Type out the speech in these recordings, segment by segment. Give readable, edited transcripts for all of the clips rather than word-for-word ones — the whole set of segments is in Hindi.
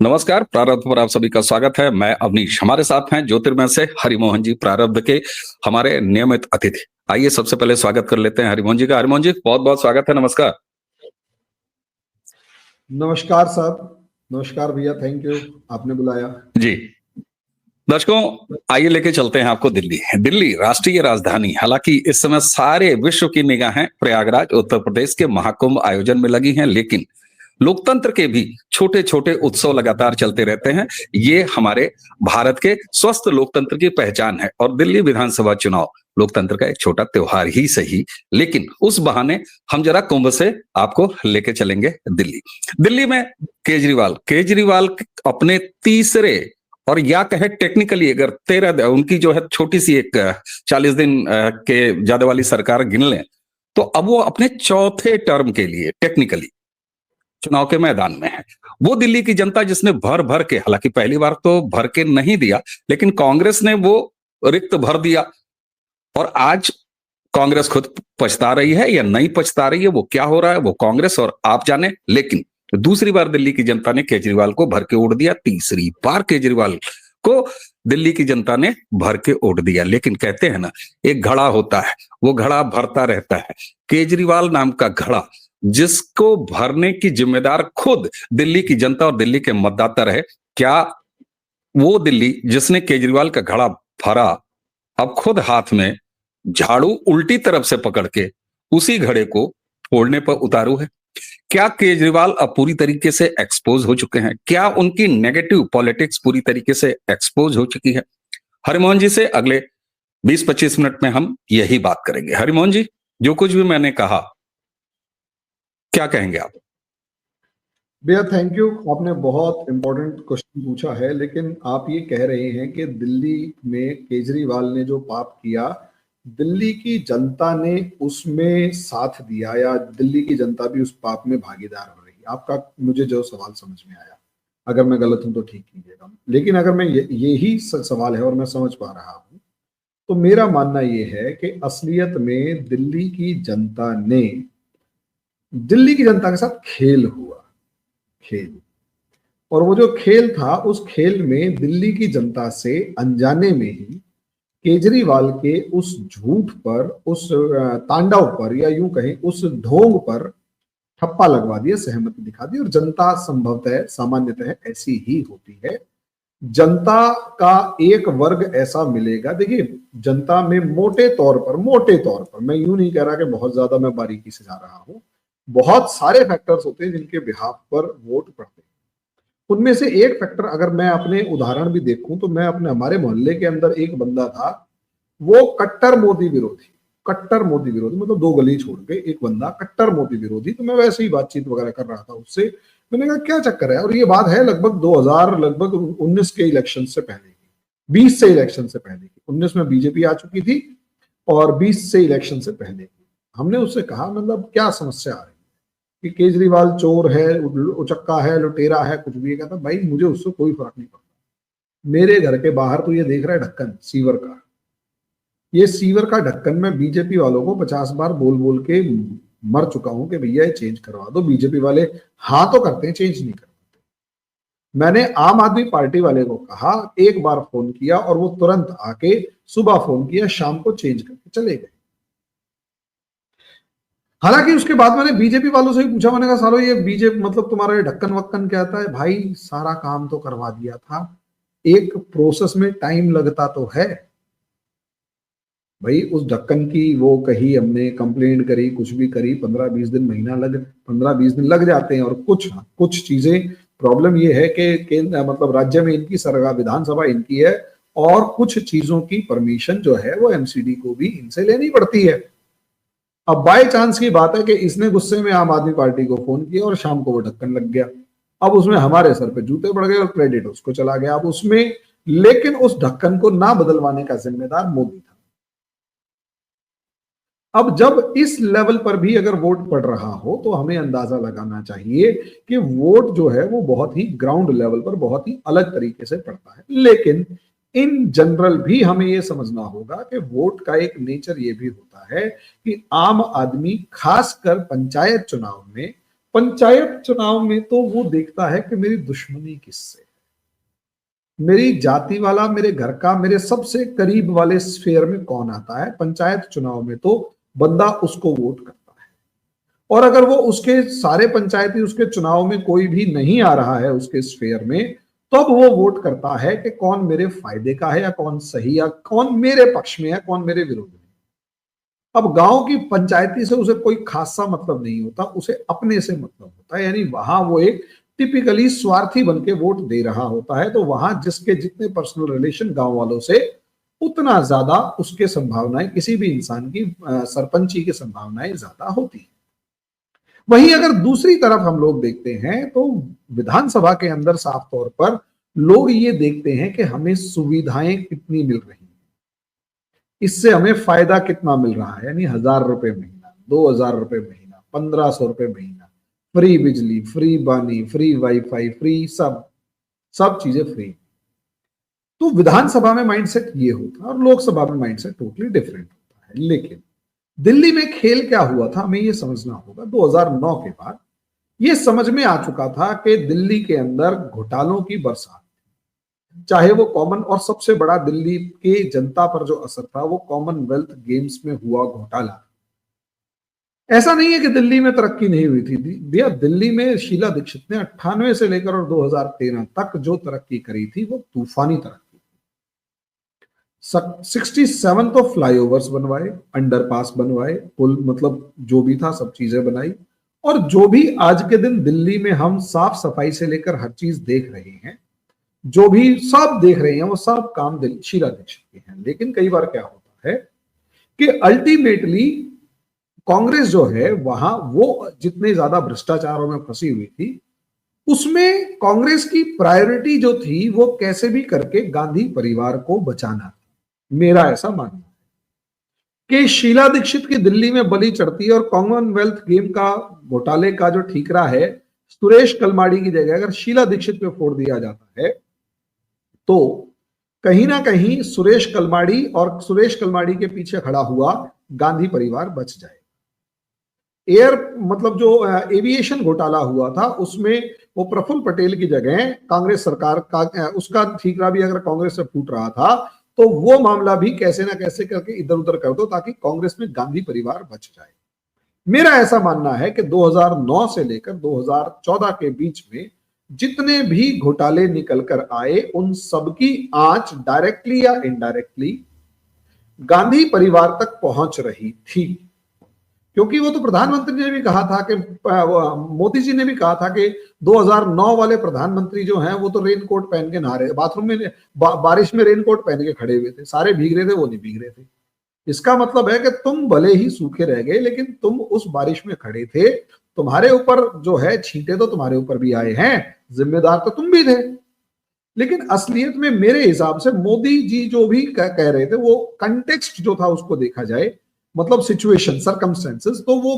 नमस्कार। प्रारब्ध पर आप सभी का स्वागत है। मैं अवनीश, हमारे साथ हैं ज्योतिर्मय से हरिमोहन जी, प्रारब्ध के हमारे नियमित अतिथि। आइए सबसे पहले स्वागत कर लेते हैं हरिमोहन जी का। हरिमोहन जी, बहुत बहुत स्वागत है। नमस्कार। नमस्कार साहब। नमस्कार भैया, थैंक यू, आपने बुलाया। जी दर्शकों, आइए लेके चलते हैं आपको दिल्ली। दिल्ली राष्ट्रीय राजधानी, हालांकि इस समय सारे विश्व की निगाहें प्रयागराज उत्तर प्रदेश के महाकुंभ आयोजन में लगी हैं, लेकिन लोकतंत्र के भी छोटे छोटे उत्सव लगातार चलते रहते हैं। ये हमारे भारत के स्वस्थ लोकतंत्र की पहचान है। और दिल्ली विधानसभा चुनाव लोकतंत्र का एक छोटा त्योहार ही सही, लेकिन उस बहाने हम जरा कुंभ से आपको लेके चलेंगे दिल्ली। दिल्ली में केजरीवाल अपने तीसरे, और या कहे टेक्निकली अगर 13 उनकी जो है छोटी सी एक 40 दिन के ज्यादा वाली सरकार गिन लें, तो अब वो अपने चौथे टर्म के लिए टेक्निकली चुनाव के मैदान में है। वो दिल्ली की जनता जिसने भर भर के, हालांकि पहली बार तो भर के नहीं दिया, लेकिन कांग्रेस ने वो रिक्त भर दिया। और आज कांग्रेस खुद पछता रही है या नहीं पछता रही है, वो क्या हो रहा है वो कांग्रेस और आप जाने। लेकिन दूसरी बार दिल्ली की जनता ने केजरीवाल को भर के वोट दिया। तीसरी बार केजरीवाल को दिल्ली की जनता ने भर के वोट दिया। लेकिन कहते हैं ना, एक घड़ा होता है, वो घड़ा भरता रहता है। केजरीवाल नाम का घड़ा, जिसको भरने की जिम्मेदार खुद दिल्ली की जनता और दिल्ली के मतदाता रहे, क्या वो दिल्ली जिसने केजरीवाल का घड़ा भरा अब खुद हाथ में झाड़ू उल्टी तरफ से पकड़ के उसी घड़े को फोड़ने पर उतारू है? क्या केजरीवाल अब पूरी तरीके से एक्सपोज हो चुके हैं? क्या उनकी नेगेटिव पॉलिटिक्स पूरी तरीके से एक्सपोज हो चुकी है? हरिमोहन जी से अगले 20-25 मिनट में हम यही बात करेंगे। हरिमोहन जी, जो कुछ भी मैंने कहा, क्या कहेंगे आप? भैया थैंक यू, आपने बहुत इंपॉर्टेंट क्वेश्चन पूछा है। लेकिन आप ये कह रहे हैं कि दिल्ली में केजरीवाल ने जो पाप किया, दिल्ली की जनता ने उसमें साथ दिया, या दिल्ली की जनता भी उस पाप में भागीदार हो रही है? आपका मुझे जो सवाल समझ में आया, अगर मैं गलत हूं तो ठीक कीजिएगा। लेकिन अगर मैं यही सवाल है और मैं समझ पा रहा हूं, तो मेरा मानना यह है कि असलियत में दिल्ली की जनता के साथ खेल हुआ। खेल, और वो जो खेल था, उस खेल में दिल्ली की जनता से अनजाने में ही केजरीवाल के उस झूठ पर, उस तांडव पर, या यूं कहें उस ढोंग पर ठप्पा लगवा दिया, सहमति दिखा दी। और जनता संभवतः सामान्यतः ऐसी ही होती है। जनता का एक वर्ग ऐसा मिलेगा, देखिए जनता में मोटे तौर पर, मैं यूं नहीं कह रहा कि बहुत ज्यादा मैं बारीकी से जा रहा हूं, बहुत सारे फैक्टर्स होते हैं जिनके बिहाफ पर वोट पड़ते हैं। उनमें से एक फैक्टर, अगर मैं अपने उदाहरण भी देखूं, तो मैं अपने हमारे मोहल्ले के अंदर एक बंदा था, वो कट्टर मोदी विरोधी, मतलब 2 गली छोड़ के एक बंदा कट्टर मोदी विरोधी। तो मैं वैसे ही बातचीत वगैरह कर रहा था उससे। मैंने कहा क्या चक्कर है? और ये बात है लगभग 19 के इलेक्शन से पहले की, 20 से इलेक्शन से पहले की। 19 में बीजेपी आ चुकी थी और 20 से इलेक्शन से पहले की। हमने उससे कहा, मतलब क्या समस्या आ रही है कि केजरीवाल चोर है, उचक्का है, लुटेरा है, कुछ भी। कहता भाई मुझे उससे कोई फर्क नहीं पड़ता। मेरे घर के बाहर तो ये देख रहा है ढक्कन सीवर का, ये सीवर का ढक्कन मैं बीजेपी वालों को 50 बार बोल बोल के मर चुका हूं कि भैया ये चेंज करवा दो। बीजेपी वाले हाँ तो करते हैं, चेंज नहीं करते। मैंने आम आदमी पार्टी वाले को कहा, एक बार फोन किया और वो तुरंत आके, सुबह फोन किया, शाम को चेंज करके चले गए। हालांकि उसके बाद मैंने बीजेपी वालों से भी पूछा, मैंने कहा सालो ये बीजेपी मतलब तुम्हारा ये ढक्कन वक्कन क्या था? है भाई सारा काम तो करवा दिया था, एक प्रोसेस में टाइम लगता तो है भाई। उस ढक्कन की वो कही, हमने कंप्लेंट करी, कुछ भी करी, 15-20 दिन, 15-20 दिन लग जाते हैं। और कुछ चीजें, प्रॉब्लम ये है कि मतलब राज्य में इनकी सरकार, विधानसभा इनकी है, और कुछ चीजों की परमिशन जो है वो एमसीडी को भी इनसे लेनी पड़ती है। अब बाय चांस की बात है कि इसने गुस्से में आम आदमी पार्टी को फोन किया और शाम को वो ढक्कन लग गया। अब उसमें हमारे सर पे जूते पड़ गए और क्रेडिट उसको चला गया। अब उसमें, लेकिन उस ढक्कन को ना बदलवाने का जिम्मेदार मोदी था। अब जब इस लेवल पर भी अगर वोट पड़ रहा हो, तो हमें अंदाजा लगाना चाहिए कि वोट जो है वो बहुत ही ग्राउंड लेवल पर बहुत ही अलग तरीके से पड़ता है। लेकिन इन जनरल भी हमें यह समझना होगा कि वोट का एक नेचर ये भी होता है कि आम आदमी, खासकर पंचायत चुनाव में, पंचायत चुनाव में तो वो देखता है कि मेरी दुश्मनी किससे, मेरी जाति वाला, मेरे घर का, मेरे सबसे करीब वाले स्फेयर में कौन आता है। पंचायत चुनाव में तो बंदा उसको वोट करता है, और अगर वो उसके सारे पंचायती उसके चुनाव में कोई भी नहीं आ रहा है उसके स्फेयर में, तब वो वोट करता है कि कौन मेरे फायदे का है या कौन सही, या कौन मेरे पक्ष में है, कौन मेरे विरोध में। अब गांव की पंचायती से उसे कोई खासा मतलब नहीं होता, उसे अपने से मतलब होता है, यानी वहां वो एक टिपिकली स्वार्थी बन के वोट दे रहा होता है। तो वहां जिसके जितने पर्सनल रिलेशन गांव वालों से, उतना ज्यादा उसके संभावनाएं, किसी भी इंसान की सरपंची की संभावनाएं ज्यादा होती है। वहीं अगर दूसरी तरफ हम लोग देखते हैं तो विधानसभा के अंदर साफ तौर पर लोग ये देखते हैं कि हमें सुविधाएं कितनी मिल रही हैं, इससे हमें फायदा कितना मिल रहा है, यानी 1000 रुपए महीना, 2000 रुपए महीना, 1500 रुपए महीना, फ्री बिजली, फ्री पानी, फ्री वाईफाई, फ्री सब चीजें फ्री। तो विधानसभा में माइंडसेट ये होता है और लोकसभा में माइंडसेट टोटली डिफरेंट होता है। लेकिन दिल्ली में खेल क्या हुआ था हमें ये समझना होगा। 2009 के बाद ये समझ में आ चुका था कि दिल्ली के अंदर घोटालों की बरसात, चाहे वो कॉमन, और सबसे बड़ा दिल्ली के जनता पर जो असर था वो कॉमनवेल्थ गेम्स में हुआ घोटाला। ऐसा नहीं है कि दिल्ली में तरक्की नहीं हुई थी भैया, दिल्ली में शीला दीक्षित ने 98 से लेकर और 2013 तक जो तरक्की करी थी वो तूफानी तरक्की। 67 तो फ्लाईओवर्स बनवाए, अंडरपास बनवाए, पुल, मतलब जो भी था सब चीजें बनाई। और जो भी आज के दिन दिल्ली में हम साफ सफाई से लेकर हर चीज देख रहे हैं, जो भी सब देख रहे हैं, वो सब काम शीला दीक्षित के हैं। लेकिन कई बार क्या होता है कि अल्टीमेटली कांग्रेस जो है वहां वो जितने ज्यादा भ्रष्टाचारों में फंसी हुई थी, उसमें कांग्रेस की प्रायोरिटी जो थी वो कैसे भी करके गांधी परिवार को बचाना था। मेरा ऐसा मानना है कि शीला दीक्षित की दिल्ली में बलि चढ़ती है और कॉमनवेल्थ गेम का घोटाले का जो ठीकरा है सुरेश कलमाड़ी की जगह अगर शीला दीक्षित पे फोड़ दिया जाता है, तो कहीं ना कहीं सुरेश कलमाड़ी और सुरेश कलमाड़ी के पीछे खड़ा हुआ गांधी परिवार बच जाए। एयर, मतलब जो एविएशन घोटाला हुआ था उसमें वो प्रफुल्ल पटेल की जगह कांग्रेस सरकार का उसका ठीकरा भी अगर कांग्रेस से फूट रहा था, तो वो मामला भी कैसे ना कैसे करके इधर उधर कर दो ताकि कांग्रेस में गांधी परिवार बच जाए। मेरा ऐसा मानना है कि 2009 से लेकर 2014 के बीच में जितने भी घोटाले निकल कर आए, उन सबकी आंच डायरेक्टली या इनडायरेक्टली गांधी परिवार तक पहुंच रही थी। क्योंकि वो तो प्रधानमंत्री ने भी कहा था कि मोदी जी ने भी कहा था कि 2009 वाले प्रधानमंत्री जो हैं वो तो रेनकोट पहन के नहा रहे, बाथरूम में बारिश में रेनकोट पहन के खड़े हुए थे, सारे भीग रहे थे, वो नहीं भीग रहे थे। इसका मतलब है कि तुम भले ही सूखे रह गए लेकिन तुम उस बारिश में खड़े थे, तुम्हारे ऊपर जो है छींटे तो तुम्हारे ऊपर भी आए हैं, जिम्मेदार तो तुम भी थे। लेकिन असलियत में मेरे हिसाब से मोदी जी जो भी कह रहे थे वो कंटेक्स्ट जो था उसको देखा जाए, मतलब सिचुएशन, सर्कमस्टेंसेस, तो वो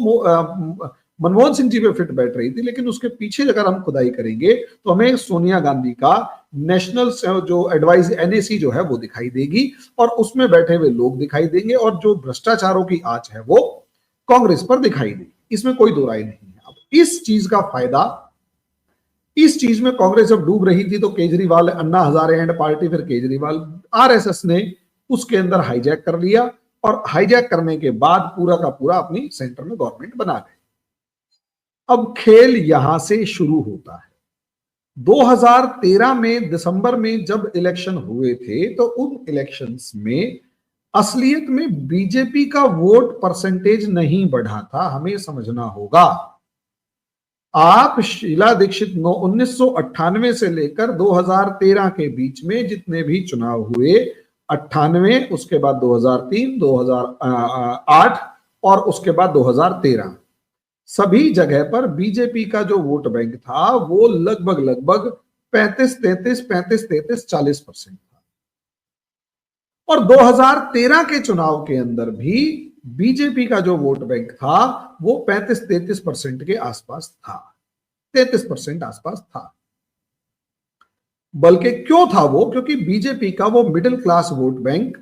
मनमोहन सिंह जी पे फिट बैठ रही थी। लेकिन उसके पीछे अगर हम खुदाई करेंगे तो हमें सोनिया गांधी का नेशनल जो एडवाइस NAC जो है वो दिखाई देगी और उसमें बैठे हुए लोग दिखाई देंगे और जो भ्रष्टाचारों की आंच है वो कांग्रेस पर दिखाई देगी, इसमें कोई दो राय नहीं है। अब इस चीज का फायदा, इस चीज में कांग्रेस जब डूब रही थी तो केजरीवाल, अन्ना हजारे एंड पार्टी, फिर केजरीवाल, RSS ने उसके अंदर हाईजैक कर लिया और हाईजैक करने के बाद पूरा का पूरा अपनी सेंटर में गवर्नमेंट बना गए। अब खेल यहां से शुरू होता है। 2013 में दिसंबर में जब इलेक्शन हुए थे तो उन इलेक्शंस में असलियत में बीजेपी का वोट परसेंटेज नहीं बढ़ा था, हमें समझना होगा। आप शीला दीक्षित 1998 से लेकर 2013 के बीच में जितने भी चुनाव हुए, 98, उसके बाद 2003, 2008 और उसके बाद 2013, सभी जगह पर बीजेपी का जो वोट बैंक था वो लगभग 35-33, 40% था। और 2013 के चुनाव के अंदर भी बीजेपी का जो वोट बैंक था वो 35-33% के आसपास था, 33% आसपास था। बल्कि क्यों था वो? क्योंकि बीजेपी का वो मिडिल क्लास वोट बैंक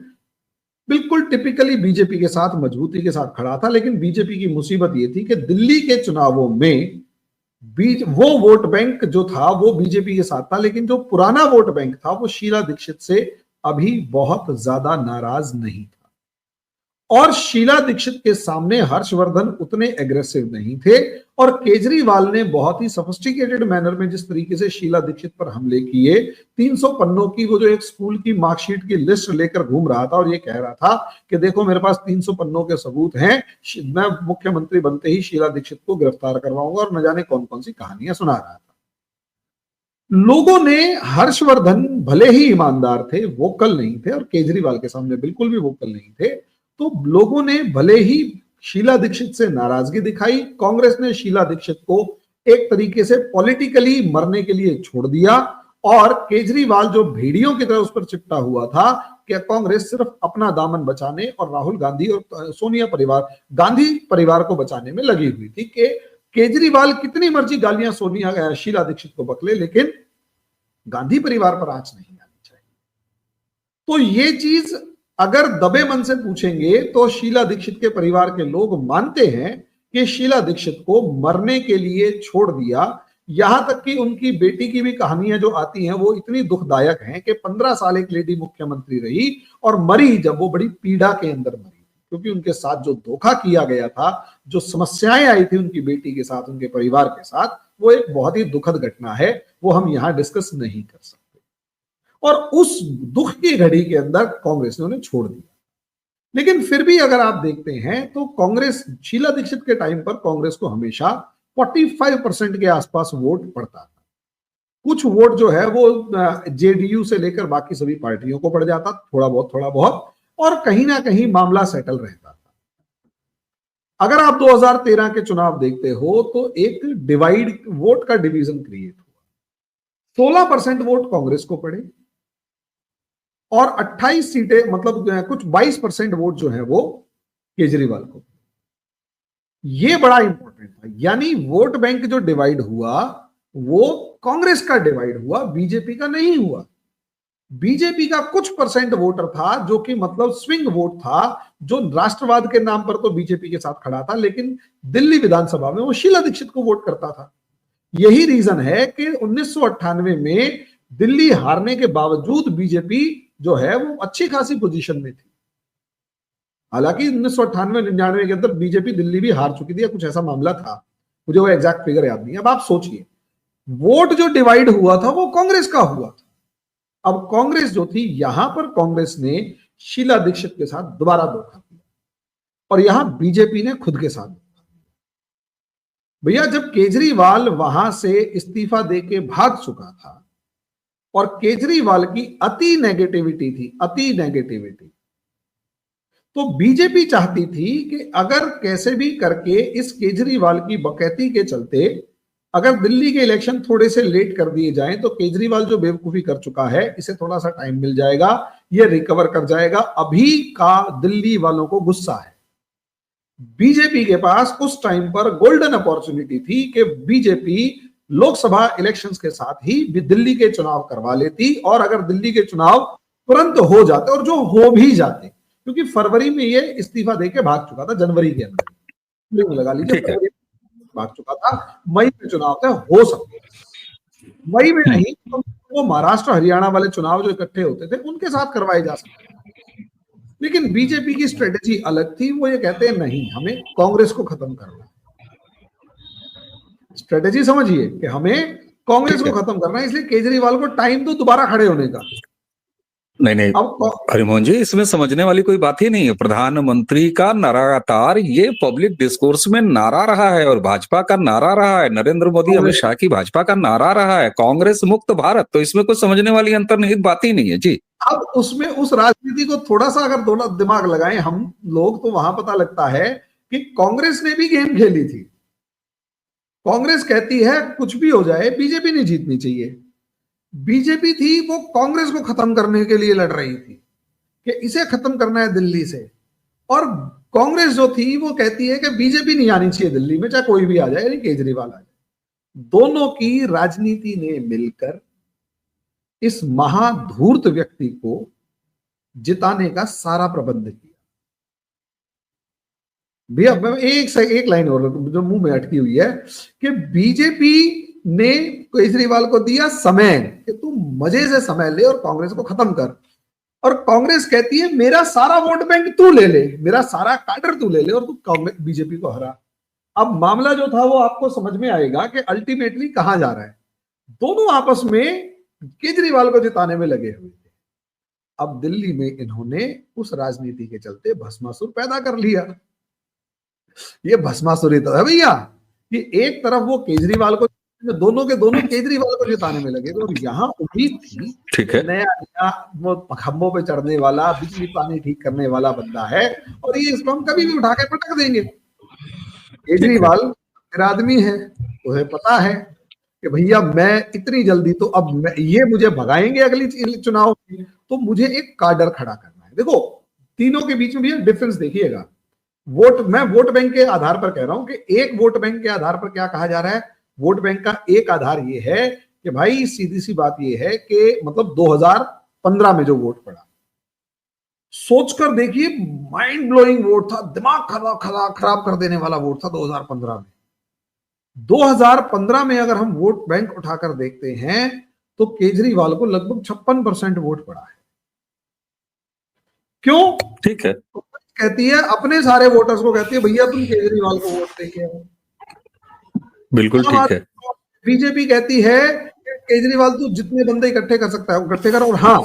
बिल्कुल टिपिकली बीजेपी के साथ मजबूती के साथ खड़ा था। लेकिन बीजेपी की मुसीबत ये थी कि दिल्ली के चुनावों में वो वोट बैंक जो था वो बीजेपी के साथ था, लेकिन जो पुराना वोट बैंक था वो शीला दीक्षित से अभी बहुत ज्यादा नाराज नहीं था। और शीला दीक्षित के सामने हर्षवर्धन उतने एग्रेसिव नहीं थे, और केजरीवाल ने बहुत ही सोफिस्टिकेटेड मैनर में जिस तरीके से शीला दीक्षित पर हमले किए, 300 पन्नों की वो जो एक स्कूल की मार्कशीट की लिस्ट लेकर घूम रहा था और ये कह रहा था कि देखो मेरे पास 300 पन्नों के सबूत हैं, मैं मुख्यमंत्री बनते ही शीला दीक्षित को गिरफ्तार करवाऊंगा, और न जाने कौन कौन सी कहानियां सुना रहा था। लोगों ने, हर्षवर्धन भले ही ईमानदार थे, वोकल नहीं थे, और केजरीवाल के सामने बिल्कुल भी वोकल नहीं थे, तो लोगों ने भले ही शीला दीक्षित से नाराजगी दिखाई, कांग्रेस ने शीला दीक्षित को एक तरीके से पॉलिटिकली मरने के लिए छोड़ दिया, और केजरीवाल जो भेड़ियों की तरह उस पर चिपटा हुआ था कि कांग्रेस सिर्फ अपना दामन बचाने और राहुल गांधी और सोनिया परिवार, गांधी परिवार को बचाने में लगी हुई थी कि केजरीवाल कितनी मर्जी गालियां सोनिया शीला दीक्षित को बकले, लेकिन गांधी परिवार पर आंच नहीं आनी चाहिए। तो ये चीज अगर दबे मन से पूछेंगे तो शीला दीक्षित के परिवार के लोग मानते हैं कि शीला दीक्षित को मरने के लिए छोड़ दिया। यहां तक कि उनकी बेटी की भी कहानियां जो आती हैं वो इतनी दुखदायक हैं कि 15 साल एक लेडी मुख्यमंत्री रही और मरी जब वो बड़ी पीड़ा के अंदर मरी, क्योंकि उनके साथ जो धोखा किया गया था, जो समस्याएं आई थी उनकी बेटी के साथ, उनके परिवार के साथ, वो एक बहुत ही दुखद घटना है, वो हम यहां डिस्कस नहीं कर सकते। और उस दुख की घड़ी के अंदर कांग्रेस ने उन्हें छोड़ दिया। लेकिन फिर भी अगर आप देखते हैं तो कांग्रेस, शीला दीक्षित के टाइम पर कांग्रेस को हमेशा 45% के आसपास वोट पड़ता था। कुछ वोट जो है वो जेडीयू से लेकर बाकी सभी पार्टियों को पड़ जाता, थोड़ा बहुत, और कहीं ना कहीं मामला सेटल रहता था। अगर आप 2013 के चुनाव देखते हो तो एक डिवाइड, वोट का डिवीजन क्रिएट हुआ। 16% वोट कांग्रेस को पड़े और 28 सीटें, मतलब कुछ 22% वोट जो है वो केजरीवाल को। ये बड़ा इंपॉर्टेंट था, यानी वोट बैंक जो डिवाइड हुआ वो कांग्रेस का डिवाइड हुआ, बीजेपी का नहीं हुआ। बीजेपी का कुछ परसेंट वोटर था जो कि मतलब स्विंग वोट था, जो राष्ट्रवाद के नाम पर तो बीजेपी के साथ खड़ा था, लेकिन दिल्ली विधानसभा में वो शीला दीक्षित को वोट करता था। यही रीजन है कि 1998 में दिल्ली हारने के बावजूद बीजेपी जो है वो अच्छी खासी पोजीशन में थी। हालांकि 1998-99 के अंदर बीजेपी दिल्ली भी हार चुकी थी या कुछ ऐसा मामला था, मुझे वो एग्जैक्ट फिगर याद नहीं। अब आप सोचिए, वोट जो डिवाइड हुआ था वो कांग्रेस का हुआ था। अब कांग्रेस जो थी, यहां पर कांग्रेस ने शीला दीक्षित के साथ दोबारा धोखा किया, और यहां बीजेपी ने खुद के साथ धोखा किया। भैया, जब केजरीवाल वहां से इस्तीफा देके भाग चुका था और केजरीवाल की अति नेगेटिविटी थी, अति नेगेटिविटी, तो बीजेपी चाहती थी कि अगर कैसे भी करके इस केजरीवाल की बकैती के चलते अगर दिल्ली के इलेक्शन थोड़े से लेट कर दिए जाएं तो केजरीवाल जो बेवकूफी कर चुका है इसे थोड़ा सा टाइम मिल जाएगा, ये रिकवर कर जाएगा। अभी का दिल्ली वालों को गुस्सा है। बीजेपी के पास उस टाइम पर गोल्डन अपॉर्चुनिटी थी कि बीजेपी लोकसभा इलेक्शंस के साथ ही दिल्ली के चुनाव करवा लेती, और अगर दिल्ली के चुनाव तुरंत हो जाते, और जो हो भी जाते, क्योंकि फरवरी में ये इस्तीफा देके भाग चुका था, जनवरी के अंदर लगा लीजिए, भाग चुका था, मई में चुनाव थे, हो सकते, मई में नहीं तो वो महाराष्ट्र हरियाणा वाले चुनाव जो इकट्ठे होते थे उनके साथ करवाए जा सकते। लेकिन बीजेपी की स्ट्रेटेजी अलग थी, वो ये कहते हैं नहीं, हमें कांग्रेस को खत्म करना है। स्ट्रेटेजी समझिए कि हमें कांग्रेस को खत्म करना है, इसलिए केजरीवाल को टाइम दो दोबारा खड़े होने का। नहीं हरिमोहन जी, इसमें समझने वाली कोई बात ही नहीं है। प्रधानमंत्री का लगातार ये पब्लिक डिस्कोर्स में नारा रहा है, और भाजपा का नारा रहा है, नरेंद्र मोदी अमित शाह की भाजपा का नारा रहा है, कांग्रेस मुक्त भारत। तो इसमें कुछ समझने वाली अंतर्निहित बात ही नहीं है जी। अब उसमें उस राजनीति को थोड़ा सा अगर दोनों दिमाग लगाएं हम लोग, तो वहां पता लगता है कि कांग्रेस ने भी गेम खेली थी। कांग्रेस कहती है कुछ भी हो जाए बीजेपी नहीं जीतनी चाहिए। बीजेपी थी वो कांग्रेस को खत्म करने के लिए लड़ रही थी कि इसे खत्म करना है दिल्ली से, और कांग्रेस जो थी वो कहती है कि बीजेपी नहीं आनी चाहिए दिल्ली में, चाहे कोई भी आ जाए, यानी केजरीवाल आ जाए। दोनों की राजनीति ने मिलकर इस महाधूर्त व्यक्ति को जिताने का सारा प्रबंध किया। भैया मैं एक लाइन और जो मुंह में अटकी हुई है कि बीजेपी ने केजरीवाल को दिया समय कि तू मजे से समय ले और कांग्रेस को खत्म कर, और कांग्रेस कहती है मेरा सारा वोट बैंक तू ले ले, मेरा सारा काडर तू ले ले और तू बीजेपी को हरा। अब मामला जो था वो आपको समझ में आएगा कि अल्टीमेटली कहां जा रहा है। दोनों आपस में केजरीवाल को जिताने में लगे हुए थे। अब दिल्ली में इन्होंने उस राजनीति के चलते भस्मासुर पैदा कर लिया। ये भस्मासुर ही तो है भैया कि एक तरफ वो केजरीवाल को, दोनों के दोनों केजरीवाल को जिताने में लगे थे, और यहाँ उम्मीद थी ठीक है, नया नया वो खंभों पे चढ़ने वाला, बिजली पानी ठीक करने वाला बंदा है और ये इसको हम कभी भी उठा के पटक देंगे। केजरीवाल मेरा आदमी है, उन्हें पता है कि भैया मैं इतनी जल्दी तो अब ये मुझे भगाएंगे अगली चुनाव में, तो मुझे एक काडर खड़ा करना है। देखो तीनों के बीच में भी डिफरेंस देखिएगा। मैं वोट बैंक के आधार पर कह रहा हूं कि एक वोट बैंक के आधार पर क्या कहा जा रहा है, वोट बैंक का एक आधार ये है कि भाई सीधी सी बात ये है कि मतलब 2015 में जो वोट पड़ा, सोचकर देखिए माइंड ब्लोइंग वोट था, दिमाग खराब कर देने वाला वोट था 2015 में। 2015 में अगर हम वोट बैंक उठाकर देखते हैं तो केजरीवाल को लगभग 56% वोट पड़ा है। क्यों? ठीक है, कहती है अपने सारे वोटर्स को कहती है भैया तुम केजरीवाल को वोट देंगे। बिल्कुल ठीक है। बीजेपी कहती है केजरीवाल तू जितने बंदे इकट्ठे कर सकता है इकट्ठे कर। और हाँ,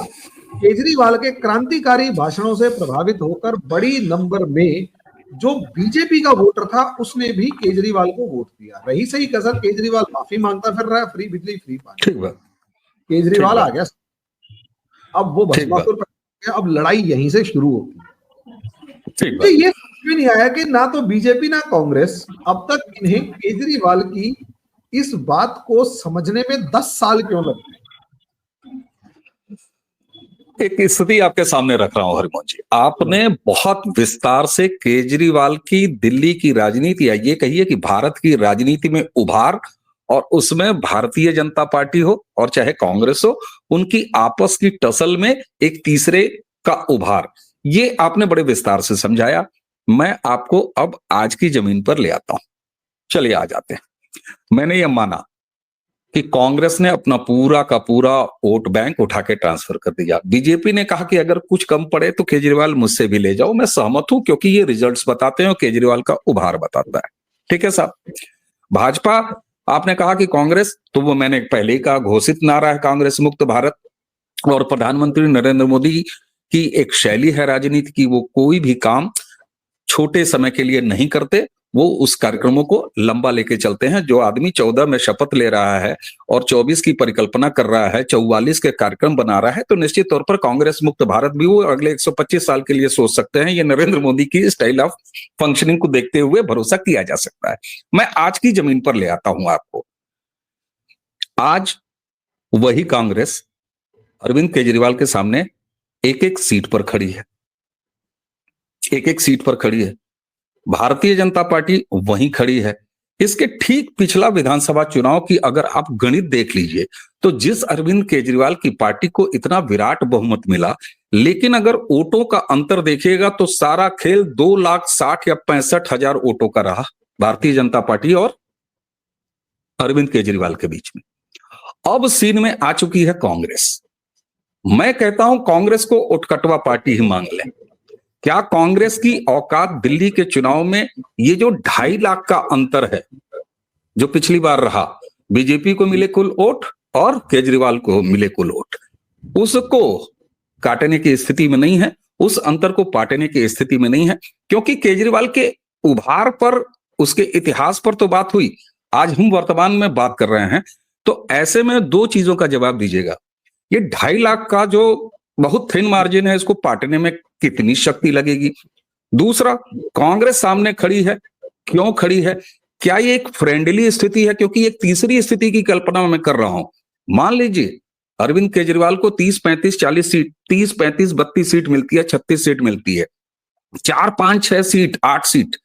केजरीवाल के क्रांतिकारी भाषणों से प्रभावित होकर बड़ी नंबर में जो बीजेपी का वोटर था उसने भी केजरीवाल को वोट दिया। रही सही कसर, केजरीवाल माफी मांगता फिर रहा है, फ्री बिजली फ्री पानी। ठीक बात, केजरीवाल आ गया, अब वो भस्मासुर, अब लड़ाई यहीं से शुरू होगी। तो ये समझ में नहीं आया कि ना तो बीजेपी ना कांग्रेस अब तक इन्हें केजरीवाल की इस बात को समझने में 10 साल क्यों लगते हैं। एक स्थिति आपके सामने रख रहा हूं हरिमोहन जी, आपने बहुत विस्तार से केजरीवाल की दिल्ली की राजनीति या ये कहिए कि भारत की राजनीति में उभार और उसमें भारतीय जनता पार्टी हो और चाहे कांग्रेस हो, उनकी आपस की टसल में एक तीसरे का उभार, ये आपने बड़े विस्तार से समझाया। मैं आपको अब आज की जमीन पर ले आता हूं। चलिए आ जाते हैं। मैंने ये माना कि कांग्रेस ने अपना पूरा का पूरा वोट बैंक उठा के ट्रांसफर कर दिया। बीजेपी ने कहा कि अगर कुछ कम पड़े तो केजरीवाल मुझसे भी ले जाओ। मैं सहमत हूं क्योंकि ये रिजल्ट्स बताते हैं और केजरीवाल का उभार बताता है। ठीक है साहब। भाजपा, आपने कहा कि कांग्रेस, तो वो मैंने पहले ही कहा घोषित नारा है कांग्रेस मुक्त भारत, और प्रधानमंत्री नरेंद्र मोदी की एक शैली है राजनीति की, वो कोई भी काम छोटे समय के लिए नहीं करते, वो उस कार्यक्रमों को लंबा लेके चलते हैं। जो आदमी 14 में शपथ ले रहा है और 24 की परिकल्पना कर रहा है, 44 के कार्यक्रम बना रहा है, तो निश्चित तौर पर कांग्रेस मुक्त भारत भी वो अगले 125 साल के लिए सोच सकते हैं। ये नरेंद्र मोदी की स्टाइल ऑफ फंक्शनिंग को देखते हुए भरोसा किया जा सकता है। मैं आज की जमीन पर ले आता हूं आपको। आज वही कांग्रेस अरविंद केजरीवाल के सामने एक एक सीट पर खड़ी है, एक एक सीट पर खड़ी है। भारतीय जनता पार्टी वहीं खड़ी है। इसके ठीक पिछला विधानसभा चुनाव की अगर आप गणित देख लीजिए तो जिस अरविंद केजरीवाल की पार्टी को इतना विराट बहुमत मिला, लेकिन अगर वोटों का अंतर देखिएगा तो सारा खेल 2,60,000 या 65,000 वोटों का रहा भारतीय जनता पार्टी और अरविंद केजरीवाल के बीच में। अब सीन में आ चुकी है कांग्रेस। मैं कहता हूं कांग्रेस को उठकटवा पार्टी ही मान लें। क्या कांग्रेस की औकात दिल्ली के चुनाव में ये जो 2.5 लाख का अंतर है जो पिछली बार रहा, बीजेपी को मिले कुल वोट और केजरीवाल को मिले कुल वोट, उसको काटने की स्थिति में नहीं है, उस अंतर को पाटने की स्थिति में नहीं है। क्योंकि केजरीवाल के उभार पर, उसके इतिहास पर तो बात हुई, आज हम वर्तमान में बात कर रहे हैं। तो ऐसे में 2 चीजों का जवाब दीजिएगा। ये 2.5 लाख का जो बहुत थिन मार्जिन है, इसको पाटने में कितनी शक्ति लगेगी? दूसरा, कांग्रेस सामने खड़ी है, क्यों खड़ी है? क्या ये एक फ्रेंडली स्थिति है? क्योंकि एक तीसरी स्थिति की कल्पना मैं कर रहा हूं। मान लीजिए अरविंद केजरीवाल को 30, 35, 40 सीट, 30, 35, 32 सीट मिलती है, 36 सीट मिलती है, 4, 5, 6 सीट, 8 सीट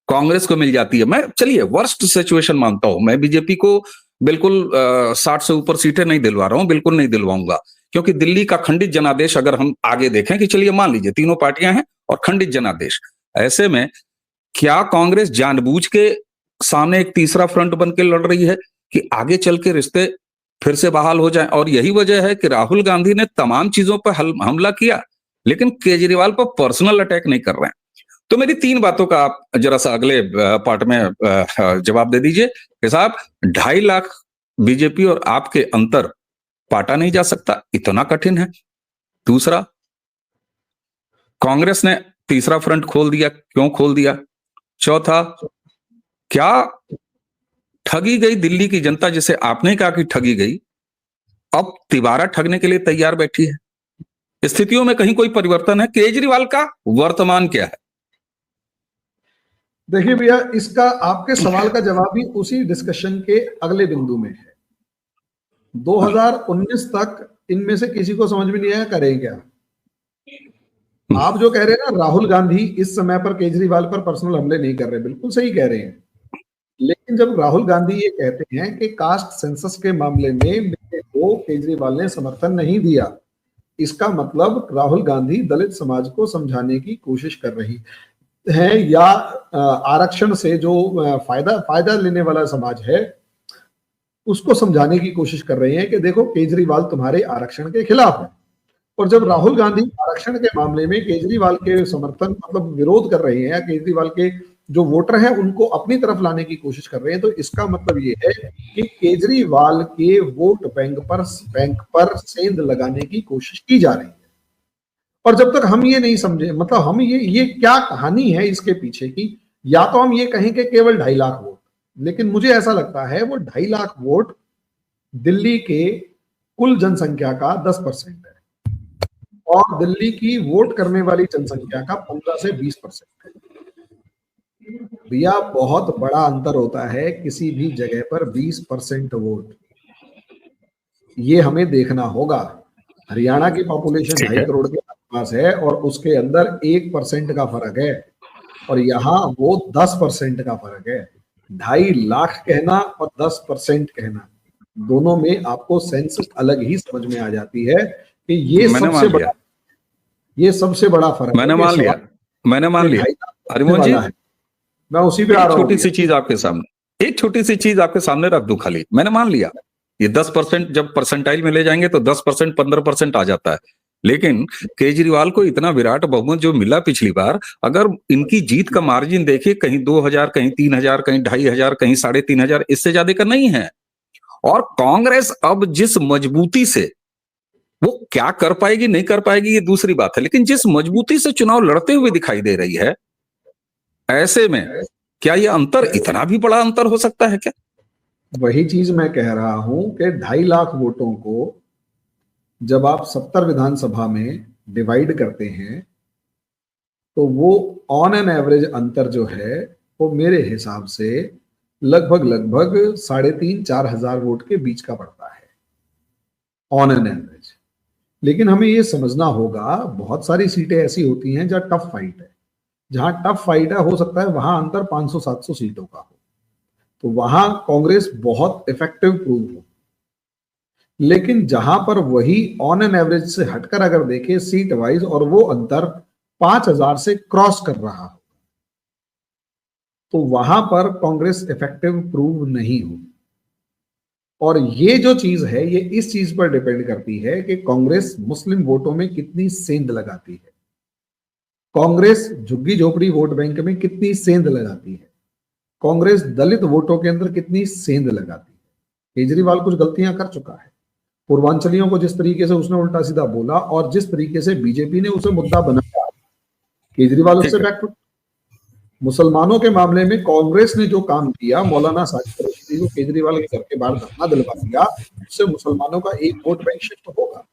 कांग्रेस को मिल जाती है। मैं चलिए वर्स्ट सिचुएशन मानता हूं, मैं बीजेपी को बिल्कुल 60 से ऊपर सीटें नहीं दिलवा रहा हूं, बिल्कुल नहीं दिलवाऊंगा। क्योंकि दिल्ली का खंडित जनादेश अगर हम आगे देखें कि चलिए मान लीजिए तीनों पार्टियां हैं और खंडित जनादेश, ऐसे में क्या कांग्रेस जानबूझ के सामने एक तीसरा फ्रंट बन के लड़ रही है कि आगे चल के रिश्ते फिर से बहाल हो जाएं? और यही वजह है कि राहुल गांधी ने तमाम चीजों पर हमला किया, लेकिन केजरीवाल पर पर्सनल अटैक नहीं कर रहे हैं। तो मेरी 3 बातों का आप जरा सा अगले पार्ट में जवाब दे दीजिए कि साहब 2.5 लाख बीजेपी और आपके अंतर पाटा नहीं जा सकता, इतना कठिन है। दूसरा, कांग्रेस ने तीसरा फ्रंट खोल दिया, क्यों खोल दिया? चौथा, क्या ठगी गई दिल्ली की जनता, जिसे आपने कहा कि ठगी गई, अब तिबारा ठगने के लिए तैयार बैठी है? स्थितियों में कहीं कोई परिवर्तन है? केजरीवाल का वर्तमान क्या है? देखिए भैया, इसका आपके सवाल का जवाब ही उसी डिस्कशन के अगले बिंदु में है। 2019 तक इनमें से किसी को समझ में नहीं आया करें क्या। आप जो कह रहे हैं ना, राहुल गांधी इस समय पर केजरीवाल पर पर्सनल हमले नहीं कर रहे, बिल्कुल सही कह रहे हैं। लेकिन जब राहुल गांधी ये कहते हैं कि कास्ट सेंसस के मामले में मेरे को केजरीवाल ने समर्थन नहीं दिया, इसका मतलब राहुल गांधी दलित समाज को समझाने की कोशिश कर रही है, या आरक्षण से जो फायदा लेने वाला समाज है उसको समझाने की कोशिश कर रहे हैं कि देखो केजरीवाल तुम्हारे आरक्षण के खिलाफ है। और जब राहुल गांधी आरक्षण के मामले में केजरीवाल के समर्थन मतलब विरोध कर रहे हैं, या केजरीवाल के जो वोटर हैं उनको अपनी तरफ लाने की कोशिश कर रहे हैं, तो इसका मतलब ये है कि केजरीवाल के वोट बैंक पर सेंध लगाने की कोशिश की जा रही है। और जब तक हम ये नहीं समझे, मतलब हम ये क्या कहानी है इसके पीछे की, या तो हम ये कहें कि केवल 2.5 लाख वोट, लेकिन मुझे ऐसा लगता है वो 2.5 लाख वोट दिल्ली के कुल जनसंख्या का 10% है, और दिल्ली की वोट करने वाली जनसंख्या का 15 से 20% है। भैया बहुत बड़ा अंतर होता है किसी भी जगह पर 20% वोट, ये हमें देखना होगा। हरियाणा की पॉपुलेशन 2.5 करोड़ के आसपास है और उसके अंदर 1% का फर्क है, और यहाँ वो 10% का फर्क है। 2.5 लाख कहना और 10% कहना, दोनों में आपको सेंस अलग ही समझ में आ जाती है कि ये सबसे बड़ा फर्क मैंने मान लिया हरिमोहन जी। मैं उसी पे आ रहा हूं। छोटी सी चीज आपके सामने रख दूं खाली, मैंने मान लिया ये 10% जब परसेंटाइल में ले जाएंगे तो 10% 15% आ जाता है, लेकिन केजरीवाल को इतना विराट बहुमत जो मिला पिछली बार, अगर इनकी जीत का मार्जिन देखिए, कहीं 2,000, कहीं 3,000, कहीं 2,500, कहीं 3,500, इससे ज्यादा का नहीं है। और कांग्रेस अब जिस मजबूती से, वो क्या कर पाएगी नहीं कर पाएगी ये दूसरी बात है, लेकिन जिस मजबूती से चुनाव लड़ते हुए दिखाई दे रही है, ऐसे में क्या ये अंतर इतना भी बड़ा अंतर हो सकता है क्या? वही चीज मैं कह रहा हूं कि 2.5 लाख वोटों को जब आप 70 विधानसभा में डिवाइड करते हैं, तो वो ऑन एन एवरेज अंतर जो है वो मेरे हिसाब से लगभग 3,500-4 हजार वोट के बीच का पड़ता है ऑन एन एवरेज। लेकिन हमें ये समझना होगा, बहुत सारी सीटें ऐसी होती हैं जहां टफ फाइट है, जहां टफ फाइट है, हो सकता है वहां अंतर 500-700 सीटों का हो, तो वहां कांग्रेस बहुत इफेक्टिव प्रूव हो। लेकिन जहां पर वही ऑन एन एवरेज से हटकर अगर देखें सीट वाइज, और वो अंतर 5,000 से क्रॉस कर रहा हो, तो वहां पर कांग्रेस इफेक्टिव प्रूव नहीं हो। और ये जो चीज है, ये इस चीज पर डिपेंड करती है कि कांग्रेस मुस्लिम वोटों में कितनी सेंध लगाती है, कांग्रेस झुग्गी झोपड़ी वोट बैंक में कितनी सेंध लगाती है, कांग्रेस दलित वोटों के अंदर कितनी सेंध लगाती है। केजरीवाल कुछ गलतियां कर चुका है, पूर्वांचलियों को जिस तरीके से उसने उल्टा सीधा बोला और जिस तरीके से बीजेपी ने उसे मुद्दा बनाया, केजरीवाल उससे बैकफुट। मुसलमानों के मामले में कांग्रेस ने जो काम किया, मौलाना साजिद रशीदी को केजरीवाल के घर के बाहर धरना दिलवा दिया, उससे मुसलमानों का एक वोट बैंक शिफ्ट होगा।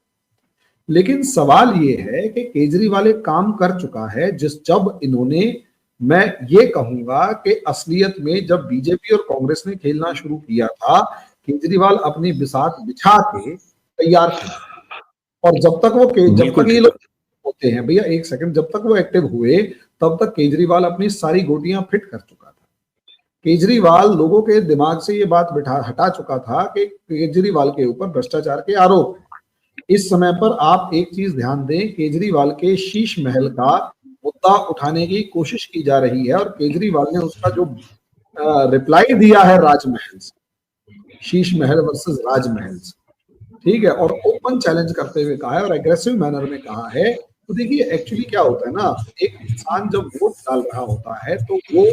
लेकिन सवाल ये है कि केजरीवाल एक काम कर चुका है, जब इन्होंने, मैं ये कहूंगा कि असलियत में जब बीजेपी और कांग्रेस ने खेलना शुरू किया था, केजरीवाल अपनी बिसात बिछा के तैयार थे, और जब तक ये लोग होते हैं भैया, एक सेकंड, जब तक वो एक्टिव हुए तब तक केजरीवाल अपनी सारी गोटियां फिट कर चुका था। केजरीवाल लोगों के दिमाग से ये बात हटा चुका था कि केजरीवाल के ऊपर भ्रष्टाचार के आरोप है। इस समय पर आप एक चीज ध्यान दें, केजरीवाल के शीश महल का मुद्दा उठाने की कोशिश की जा रही है और केजरीवाल ने उसका जो रिप्लाई दिया है राजमहल से, शीश महल वर्सेस राजमहल से, ठीक है, और ओपन चैलेंज करते हुए कहा है और एग्रेसिव मैनर में कहा है। तो देखिए एक्चुअली क्या होता है ना, एक इंसान जब वोट डाल रहा होता है तो वो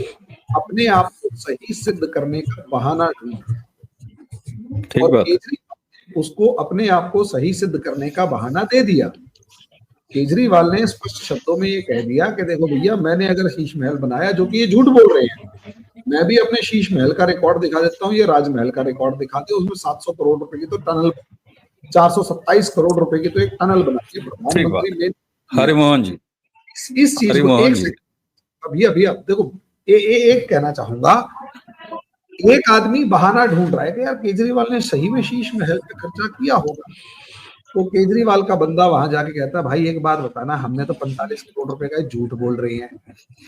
अपने आप को सही सिद्ध करने का बहाना ढूंढता है और केजरीवाल ने उसको अपने आप को सही सिद्ध करने का बहाना दे दिया। केजरीवाल ने स्पष्ट शब्दों में ये कह दिया कि देखो भैया, मैंने अगर शीश महल बनाया, जो कि ये झूठ बोल रहे हैं, मैं भी अपने शीश महल का रिकॉर्ड दिखा देता हूँ, ये राजमहल का रिकॉर्ड दिखाते, उसमें 700 करोड़ रुपए की तो टनल, 427 करोड़ रुपए की तो एक टनल बनाई है प्रधानमंत्री ने। हरिमोहन जी, इस चीज को अभी अब देखो, एक कहना चाहूंगा, एक आदमी बहाना ढूंढ रहा है कि यार केजरीवाल ने सही में शीश महल पे खर्चा किया होगा, तो केजरीवाल का बंदा वहां जाके कहता है भाई एक बात बताना, हमने तो 45 करोड़ रुपए का झूठ बोल रही हैं,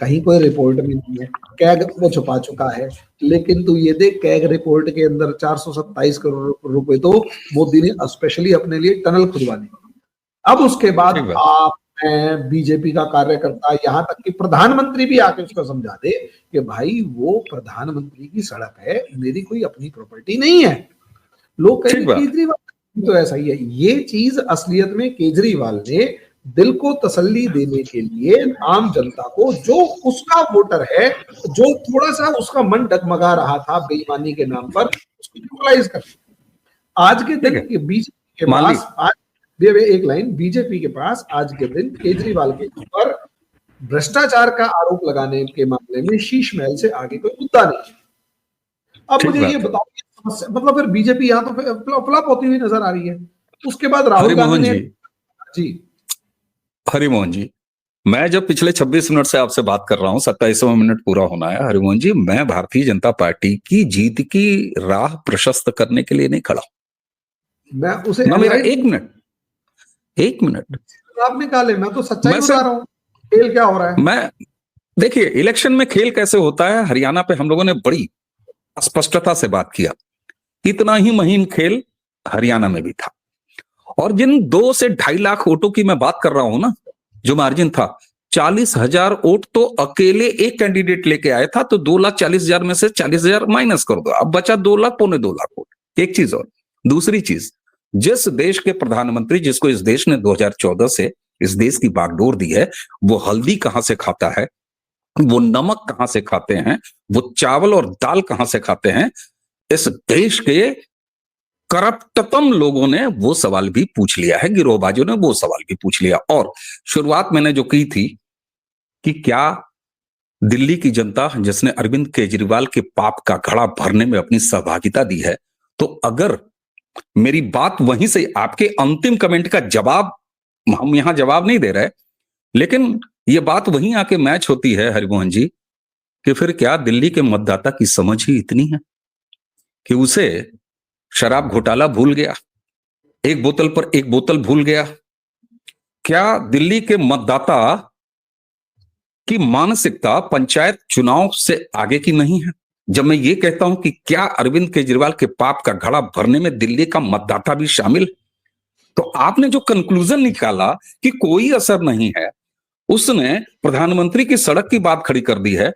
कहीं कोई रिपोर्ट में नहीं है, कैग वो छुपा चुका है, लेकिन तू ये देख कैग रिपोर्ट के अंदर 427 करोड़ रुपए तो मोदी ने स्पेशली अपने लिए टनल खुदवा दी। अब उसके बाद आप, मैं, बीजेपी का कार्यकर्ता, यहाँ तक कि प्रधानमंत्री भी आके उसको समझा दे कि भाई वो प्रधानमंत्री की सड़क है, मेरी कोई अपनी प्रॉपर्टी नहीं है। लोग कहेंगे केजरीवाल तो ऐसा ही है। ये चीज असलियत में केजरीवाल ने दिल को तसल्ली देने के लिए आम जनता को, जो उसका वोटर है, जो थोड़ा सा उसका मन डगमगा रहा था बेईमानी के नाम पर, उसको न्यूट्रलाइज कर। आज के दिन बीजेपी के पास, एक लाइन, बीजेपी के पास आज के दिन केजरीवाल के ऊपर भ्रष्टाचार का आरोप लगाने के मामले में शीश महल से आगे कोई मुद्दा नहीं है। अब मुझे ये बताओ, मतलब फिर बीजेपी यहाँ तो फ्लॉप होती हुई नजर आ रही है। उसके बाद राहुल गांधी ने, जी हरिमोहन जी, मैं जब पिछले 26 मिनट से आपसे बात कर रहा हूं, 27वां मिनट पूरा होना है हरिमोहन जी, मैं भारतीय जनता पार्टी की जीत की राह प्रशस्त करने के लिए नहीं खड़ा, मैं उसे ना मेरा एक मिनट आप निकाले, मैं तो सच्चाई बता रहा हूं, खेल क्या हो रहा है। मैं देखिए, इलेक्शन में खेल कैसे होता है, हरियाणा पे हम लोगों ने बड़ी स्पष्टता से बात किया, इतना ही महीन खेल हरियाणा में भी था। और जिन 2 से 2.5 लाख वोटों की मैं बात कर रहा हूं ना, जो मार्जिन था, 40,000 वोट तो अकेले एक कैंडिडेट लेके आया था, तो 2,40,000 में से 40,000 माइनस कर दो, अब बचा 2 लाख, पौने 2 लाख वोट। एक चीज और, दूसरी चीज, जिस देश के प्रधानमंत्री, जिसको इस देश ने 2014 से इस देश की बागडोर दी है, वो हल्दी कहां से खाता है, वो नमक कहां से खाते हैं, वो चावल और दाल कहां से खाते हैं, इस देश के करप्टतम लोगों ने वो सवाल भी पूछ लिया है, गिरोहबाजों ने वो सवाल भी पूछ लिया। और शुरुआत मैंने जो की थी कि क्या दिल्ली की जनता, जिसने अरविंद केजरीवाल के पाप का घड़ा भरने में अपनी सहभागिता दी है, तो अगर मेरी बात वहीं से, आपके अंतिम कमेंट का जवाब, हम यहां जवाब नहीं दे रहे, लेकिन ये बात वहीं आके मैच होती है हरिमोहन जी, कि फिर क्या दिल्ली के मतदाता की समझ ही इतनी है कि उसे शराब घोटाला भूल गया, एक बोतल पर एक बोतल भूल गया? क्या दिल्ली के मतदाता की मानसिकता पंचायत चुनाव से आगे की नहीं है? जब मैं ये कहता हूं कि क्या अरविंद केजरीवाल के पाप का घड़ा भरने में दिल्ली का मतदाता भी शामिल, तो आपने जो कंक्लूजन निकाला कि कोई असर नहीं है, उसने प्रधानमंत्री की सड़क की बात खड़ी कर दी है।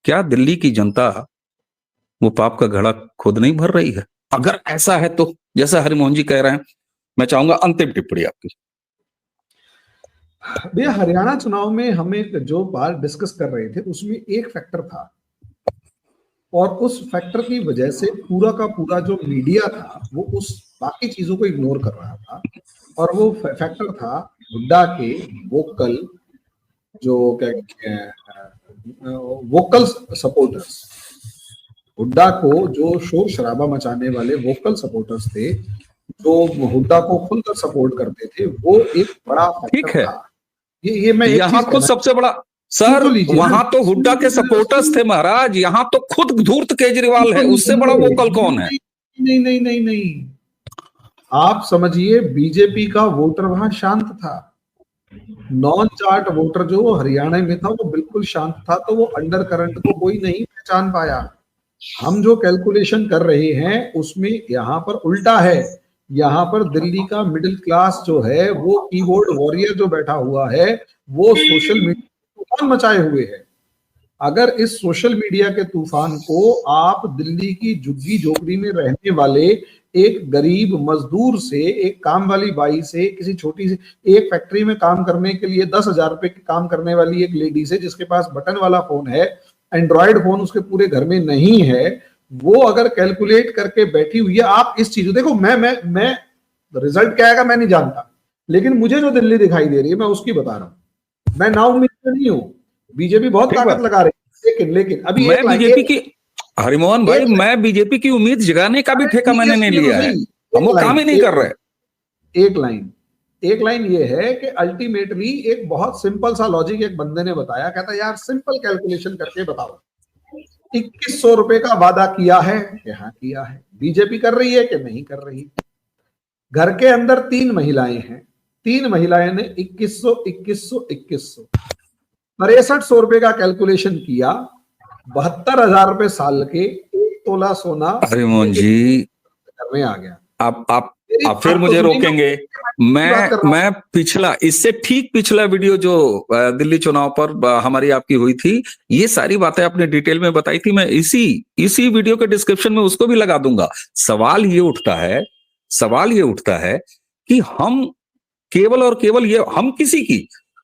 क्या दिल्ली की जनता वो पाप का घड़ा खुद नहीं भर रही है? अगर ऐसा है तो, जैसा हरिमोहन जी कह रहे हैं, मैं चाहूंगा अंतिम टिप्पणी आपकी। भैया, हरियाणा चुनाव में हमें जो बात डिस्कस कर रहे थे, उसमें एक फैक्टर था, और उस फैक्टर की वजह से पूरा का पूरा जो मीडिया था वो उस बाकी चीजों को इग्नोर कर रहा था, और वो फैक्टर था हुड्डा के वोकल, जो क्या कहते हैं, वोकल सपोर्टर्स। हुड्डा को जो शोर शराबा मचाने वाले वोकल सपोर्टर्स थे, जो हुड्डा को खुलकर सपोर्ट करते थे, वो एक बड़ा फैक्टर था। ये मैं यहाँ खुद सबसे बड़ा सर, वहां तो हुड्डा के सपोर्टर्स थे महाराज, यहाँ तो खुद धूर्त केजरीवाल है, उससे बड़ा वोकल कौन है? नहीं नहीं नहीं नहीं, आप समझिए, बीजेपी का वोटर वहां शांत था, नॉन चार्ट वोटर जो हरियाणा में था वो बिल्कुल शांत था, तो वो अंडर करंट को कोई नहीं पहचान पाया। हम जो कैलकुलेशन कर रहे हैं उसमें यहाँ पर उल्टा है, यहाँ पर दिल्ली का मिडिल क्लास जो है, वो कीबोर्ड वॉरियर जो बैठा हुआ है, वो सोशल मीडिया को तूफान मचाए हुए है। अगर इस सोशल मीडिया के तूफान को आप दिल्ली की झुग्गी झोपड़ी में रहने वाले एक गरीब मजदूर से, एक काम वाली बाई से, किसी छोटी सी एक फैक्ट्री में काम करने के लिए 10,000 रुपए काम करने वाली एक लेडी से, जिसके पास बटन वाला फोन है, एंड्रॉयड फोन उसके पूरे घर में नहीं है, वो अगर कैलकुलेट करके बैठी हुई है, आप इस चीज देखो, मैं रिजल्ट क्या आएगा मैं नहीं जानता, लेकिन मुझे जो दिल्ली दिखाई दे रही है मैं उसकी बता रहा हूं। मैं नाउम्मीद नहीं हूं, बीजेपी बहुत ताकत लगा रही है, लेकिन अभी मैं बीजेपी की, हरिमोहन भाई, मैं बीजेपी की उम्मीद जगाने का भी ठेका मैंने नहीं लिया है, हम वो काम ही नहीं कर रहे। एक लाइन ये है कि अल्टीमेटली एक बहुत सिंपल सा लॉजिक एक बंदे ने बताया, कहता यार सिंपल कैलकुलेशन करके बताओ, 2100 रुपए का वादा किया है कि हाँ किया है, बीजेपी कर रही है कि नहीं कर रही। घर के अंदर 3 महिलाएं हैं, 3 महिलाएं ने 2100 2100 2100 6300 रुपए का कैलकुलेशन किया, 72,000 रुपए साल के, 1 तोला सोना हरिमोहन जी में आ गया। आप फिर मुझे रोकेंगे। मैं पिछला, इससे ठीक पिछला वीडियो जो दिल्ली चुनाव पर हमारी आपकी हुई थी, ये सारी बातें आपने डिटेल में बताई थी, मैं इसी वीडियो के डिस्क्रिप्शन में उसको भी लगा दूंगा। सवाल ये उठता है कि हम केवल और केवल ये, हम किसी की,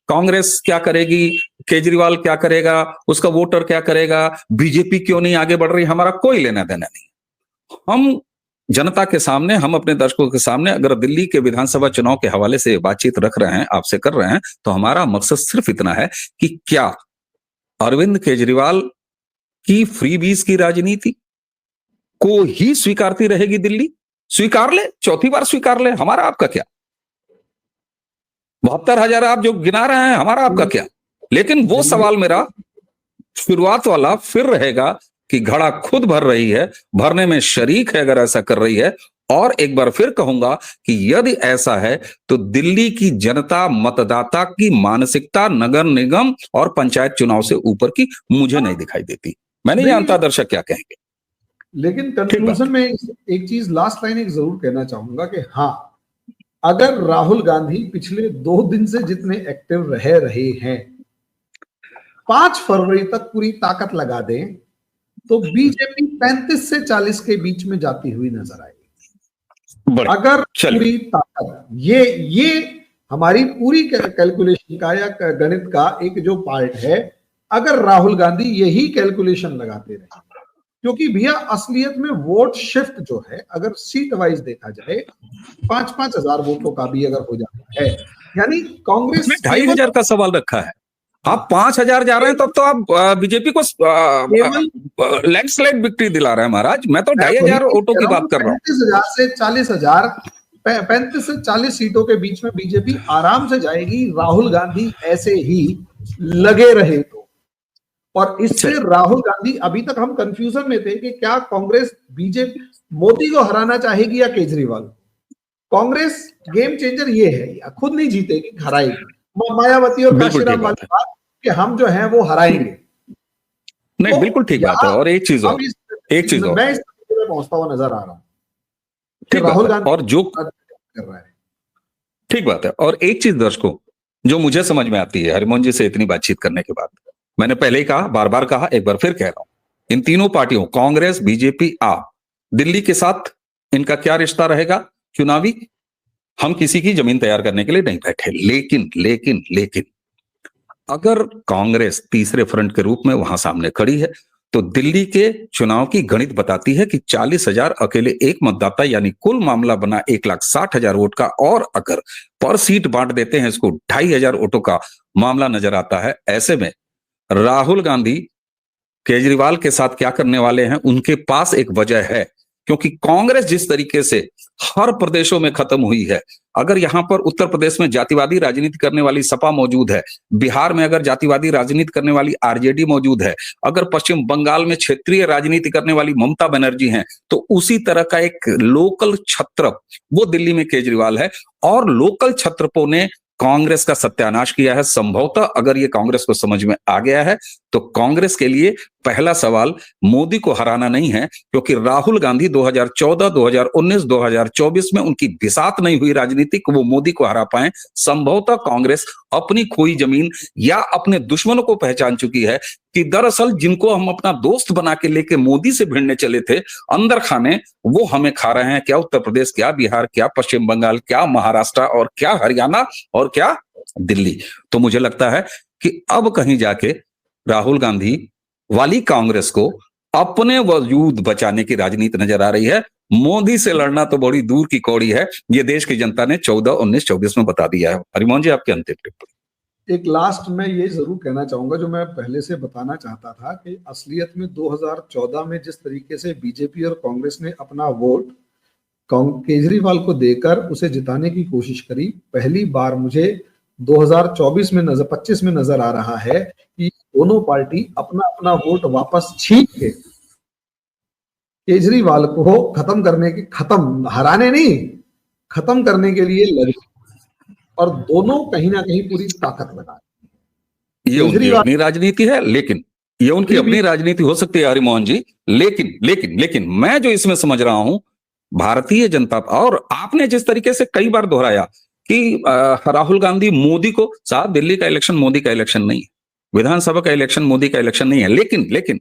कांग्रेस क्या करेगी, केजरीवाल क्या करेगा, उसका वोटर क्या करेगा, बीजेपी क्यों नहीं आगे बढ़ रही, हमारा कोई लेना देना नहीं। हम जनता के सामने, हम अपने दर्शकों के सामने अगर दिल्ली के विधानसभा चुनाव के हवाले से बातचीत रख रहे हैं, आपसे कर रहे हैं, तो हमारा मकसद सिर्फ इतना है कि क्या अरविंद केजरीवाल की फ्रीबीज की राजनीति को ही स्वीकारती रहेगी दिल्ली? स्वीकार ले, चौथी बार स्वीकार ले, हमारा आपका क्या? 72,000 आप जो गिना रहे हैं, हमारा आपका क्या? लेकिन वो सवाल मेरा शुरुआत वाला फिर रहेगा कि घड़ा खुद भर रही है, भरने में शरीक है अगर ऐसा कर रही है। और एक बार फिर कहूंगा कि यदि ऐसा है तो दिल्ली की जनता, मतदाता की मानसिकता नगर निगम और पंचायत चुनाव से ऊपर की मुझे नहीं दिखाई देती। मैं नहीं जानता दर्शक क्या कहेंगे, लेकिन कंक्लूजन में एक चीज, लास्ट लाइन एक जरूर कहना चाहूंगा कि हाँ, अगर राहुल गांधी पिछले 2 दिन से जितने एक्टिव रहे हैं, 5 फरवरी तक पूरी ताकत लगा दें तो बीजेपी 35 से 40 के बीच में जाती हुई नजर आएगी। अगर पूरी ताकत, ये हमारी पूरी कैलकुलेशन का या गणित का एक जो पार्ट है, अगर राहुल गांधी यही कैलकुलेशन लगाते रहे, क्योंकि भैया असलियत में वोट शिफ्ट जो है, अगर सीट वाइज देखा जाए, 5-5 हजार वोटों का भी अगर हो जाता है, यानी कांग्रेस 2,500 का सवाल रखा है, आप 5,000 जा रहे हैं, तब तो आप बीजेपी को लैंडस्लाइड विक्ट्री दिला रहे हैं महाराज। मैं तो 2,500 वोटों की बात कर रहा हूँ। 35,000 से 40,000, 35 से 40 सीटों के बीच में बीजेपी आराम से जाएगी, राहुल गांधी ऐसे ही लगे रहे तो। और इससे राहुल गांधी, अभी तक हम कंफ्यूजन में थे कि क्या कांग्रेस बीजेपी मोदी को हराना चाहेगी या केजरीवाल। कांग्रेस गेम चेंजर ये है, या खुद नहीं जीतेगी, हराएगी। मायावती और काशीराम वाली बात कि हम जो है वो हराएंगे, नहीं, बिल्कुल ठीक बात है। और एक चीज और, मैं इस में पहुंचता हुआ नजर आ रहा हूं, राहुल गांधी और जो कर रहा है, ठीक बात है। और एक चीज दर्शकों जो मुझे समझ में आती है हरिमोहन जी से इतनी बातचीत करने के बाद, मैंने पहले ही कहा, बार बार कहा, एक बार फिर कह रहा हूं, इन तीनों पार्टियों कांग्रेस, बीजेपी, आप, दिल्ली के साथ इनका क्या रिश्ता रहेगा चुनावी, हम किसी की जमीन तैयार करने के लिए नहीं बैठे। लेकिन अगर कांग्रेस तीसरे फ्रंट के रूप में वहां सामने खड़ी है, तो दिल्ली के चुनाव की गणित बताती है कि 40,000 अकेले एक मतदाता, यानी कुल मामला बना 1,60,000 वोट का, और अगर पर सीट बांट देते हैं इसको, 2,500 वोटों का मामला नजर आता है। ऐसे में राहुल गांधी केजरीवाल के साथ क्या करने वाले हैं, उनके पास एक वजह है, क्योंकि कांग्रेस जिस तरीके से हर प्रदेशों में खत्म हुई है, अगर यहां पर उत्तर प्रदेश में जातिवादी राजनीति करने वाली सपा मौजूद है, बिहार में अगर जातिवादी राजनीति करने वाली आरजेडी मौजूद है, अगर पश्चिम बंगाल में क्षेत्रीय राजनीति करने वाली ममता बनर्जी हैं, तो उसी तरह का एक लोकल छत्रप वो दिल्ली में केजरीवाल है। और लोकल छत्रपों ने कांग्रेस का सत्यानाश किया है। संभवतः अगर ये कांग्रेस को समझ में आ गया है, तो कांग्रेस के लिए पहला सवाल मोदी को हराना नहीं है, क्योंकि राहुल गांधी 2014, 2019, 2024 में उनकी बिसात नहीं हुई राजनीतिक वो मोदी को हरा पाए। संभवतः कांग्रेस अपनी खोई जमीन या अपने दुश्मनों को पहचान चुकी है कि दरअसल जिनको हम अपना दोस्त बना के लेके मोदी से भिड़ने चले थे अंदर खाने, वो हमें खा रहे हैं। क्या उत्तर प्रदेश, क्या बिहार, क्या पश्चिम बंगाल, क्या महाराष्ट्र और क्या हरियाणा और क्या दिल्ली। तो मुझे लगता है कि अब कहीं जाके राहुल गांधी वाली कांग्रेस को अपने वजूद बचाने की राजनीति नजर आ रही है। मोदी से लड़ना तो बड़ी दूर की कौड़ी है, ये देश की जनता ने 14, 19, 24 में बता दिया है। हरिमोहन जी, आपके अंतिम टिप्पणी। एक लास्ट में ये जरूर कहना चाहूंगा जो मैं पहले से बताना चाहता था कि असलियत में 2014 में जिस तरीके से बीजेपी और कांग्रेस ने अपना वोट केजरीवाल को देकर उसे जिताने की कोशिश करी, पहली बार मुझे 2024 में 25 में नजर आ रहा है कि दोनों पार्टी अपना अपना वोट वापस छीन के केजरीवाल को हराने नहीं, खत्म करने के लिए लगे और दोनों कहीं ना कहीं पूरी ताकत लगा। ये उनकी अपनी राजनीति है, लेकिन ये उनकी अपनी राजनीति हो सकती है हरिमोहन जी, लेकिन मैं जो इसमें समझ रहा हूं, भारतीय जनता, और आपने जिस तरीके से कई बार दोहराया कि राहुल गांधी मोदी को, साहब दिल्ली का इलेक्शन मोदी का इलेक्शन नहीं है, विधानसभा का इलेक्शन मोदी का इलेक्शन नहीं है, लेकिन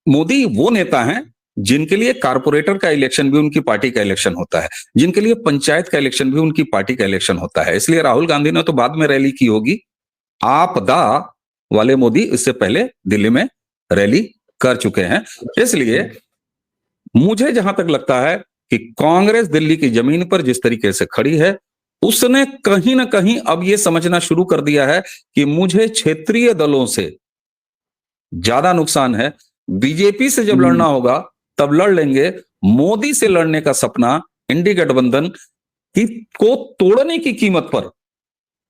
मोदी वो नेता हैं जिनके लिए कारपोरेटर का इलेक्शन भी उनकी पार्टी का इलेक्शन होता है, जिनके लिए पंचायत का इलेक्शन भी उनकी पार्टी का इलेक्शन होता है। इसलिए राहुल गांधी ने तो बाद में रैली की होगी, आपदा वाले मोदी इससे पहले दिल्ली में रैली कर चुके हैं। इसलिए मुझे जहां तक लगता है कि कांग्रेस दिल्ली की जमीन पर जिस तरीके से खड़ी है, उसने कहीं ना कहीं अब यह समझना शुरू कर दिया है कि मुझे क्षेत्रीय दलों से ज्यादा नुकसान है। बीजेपी से जब लड़ना होगा तब लड़ लेंगे, मोदी से लड़ने का सपना इंडी गठबंधन को तोड़ने की कीमत पर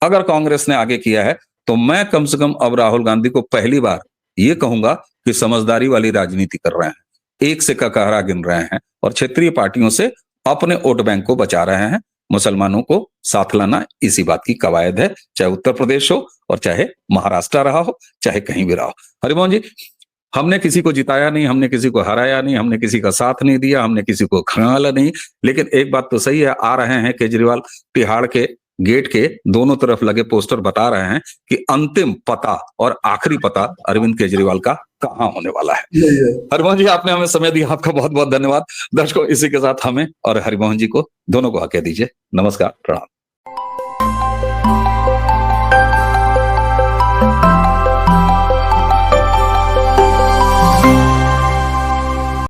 अगर कांग्रेस ने आगे किया है, तो मैं कम से कम अब राहुल गांधी को पहली बार यह कहूंगा कि समझदारी वाली राजनीति कर रहे हैं, एक से ककहरा गिन रहे हैं और क्षेत्रीय पार्टियों से अपने वोट बैंक को बचा रहे हैं। मुसलमानों को साथ लाना इसी बात की कवायद है, चाहे उत्तर प्रदेश हो और चाहे महाराष्ट्र रहा हो, चाहे कहीं भी रहा हो। हरिमोहन जी, हमने किसी को जिताया नहीं, हमने किसी को हराया नहीं, हमने किसी का साथ नहीं दिया, हमने किसी को खंगाला नहीं, लेकिन एक बात तो सही है, आ रहे हैं केजरीवाल, तिहाड़ के गेट के दोनों तरफ लगे पोस्टर बता रहे हैं कि अंतिम पता और आखिरी पता अरविंद केजरीवाल का कहां होने वाला है। हरिमोहन जी, आपने हमें समय दिया, आपका बहुत बहुत धन्यवाद। दर्शकों, इसी के साथ हमें और हरिमोहन जी को दोनों को आज्ञा दीजिए। नमस्कार, प्रणाम।